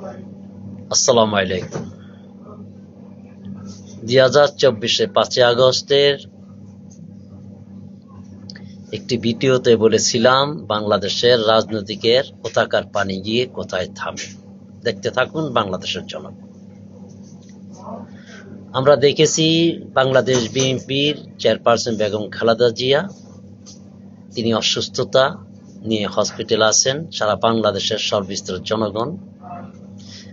আসসালামু আলাইকুম। 2024 5 আগস্টের একটি ভিডিওতে বলেছিলাম বাংলাদেশের রাজনীতিকের কোথাকার পানি গিয়ে কোথায় থামে। দেখতে থাকুন বাংলাদেশের জনগণ। আমরা দেখেছি বাংলাদেশ বিএনপির চেয়ারপারসন বেগম খালেদা জিয়া, তিনি অসুস্থতা নিয়ে হসপিটালে আছেন। সারা বাংলাদেশের সর্বস্তরের জনগণ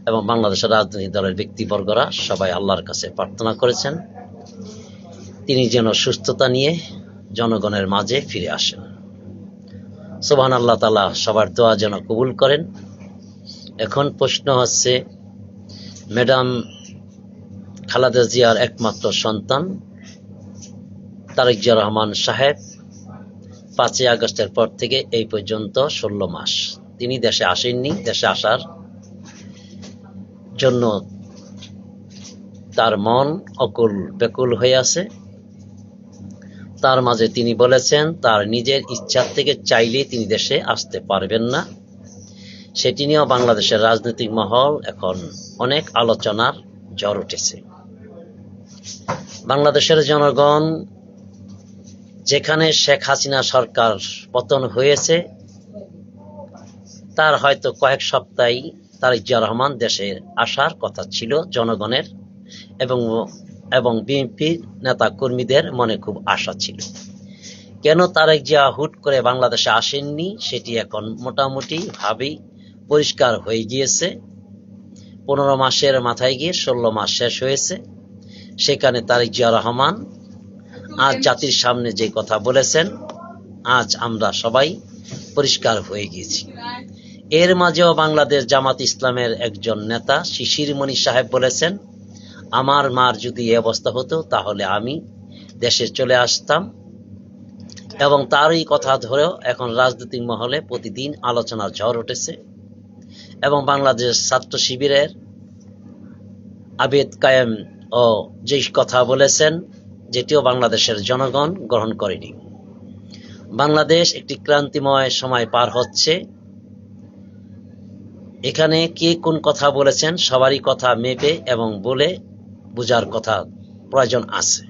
এবং বাংলাদেশের রাজনৈতিক দলের ব্যক্তিবর্গরা সবাই আল্লাহর কাছে প্রার্থনা করেছেন তিনি যেন সুস্থতা নিয়ে জনগণের মাঝে ফিরে আসেন। সুবহানাল্লাহ, তাআলা সবার দোয়া যেন কবুল করেন। এখন প্রশ্ন হচ্ছে, ম্যাডাম খালেদা জিয়ার একমাত্র সন্তান তারেক জিয়া রহমান সাহেব 5 আগস্টের পর থেকে এই পর্যন্ত 16 মাস তিনি দেশে আসেননি। দেশে আসার জন্য তার মন অকুল বেকুল হয়ে আছে। তার মাঝে তিনি বলেছেন তার নিজের ইচ্ছা থেকে চাইলে তিনি দেশে আসতে পারবেন না। সেটি নিয়েও বাংলাদেশের রাজনৈতিক মহল এখন অনেক আলোচনার ঝড় উঠেছে। বাংলাদেশের জনগণ, যেখানে শেখ হাসিনা সরকার পতন হয়েছে তার হয়তো কয়েক সপ্তাহে তারেক জিয়া রহমান দেশে আসার কথা ছিল জনগণের এবং বিএনপি নেতা কর্মীদের মনে খুব আশা ছিল। কেন তারেক জিয়া হুট করে বাংলাদেশে আসেননি সেটি এখন মোটামুটি ভাবেই পরিষ্কার হয়ে গিয়েছে। 15 মাসের মাথায় গিয়ে 16 মাস শেষ হয়েছে। সেখানে তারেক জিয়া রহমান আজ জাতির সামনে যে কথা বলেছেন আজ আমরা সবাই পরিষ্কার হয়ে গিয়েছি। এর মাঝেও বাংলাদেশ জামাত ইসলামের একজন নেতা শিশির মনি সাহেব বলেছেন, আমার মার যদি এই অবস্থা হতো তাহলে আমি দেশে চলে আসতাম। এবং তারই কথা ধরেও এখন রাজনৈতিক মহলে প্রতিদিন আলোচনার ঝড় উঠেছে। এবং বাংলাদেশ ছাত্র শিবিরের আবেদ কায়েম ও যে কথা বলেছেন যেটিও বাংলাদেশের জনগণ গ্রহণ করেনি। বাংলাদেশ একটি ক্রান্তিময় সময় পার হচ্ছে। এখানে কে কোন কথা বলেছেন সবারই কথা মেপে এবং বলে বোঝার কথা প্রয়োজন আছে।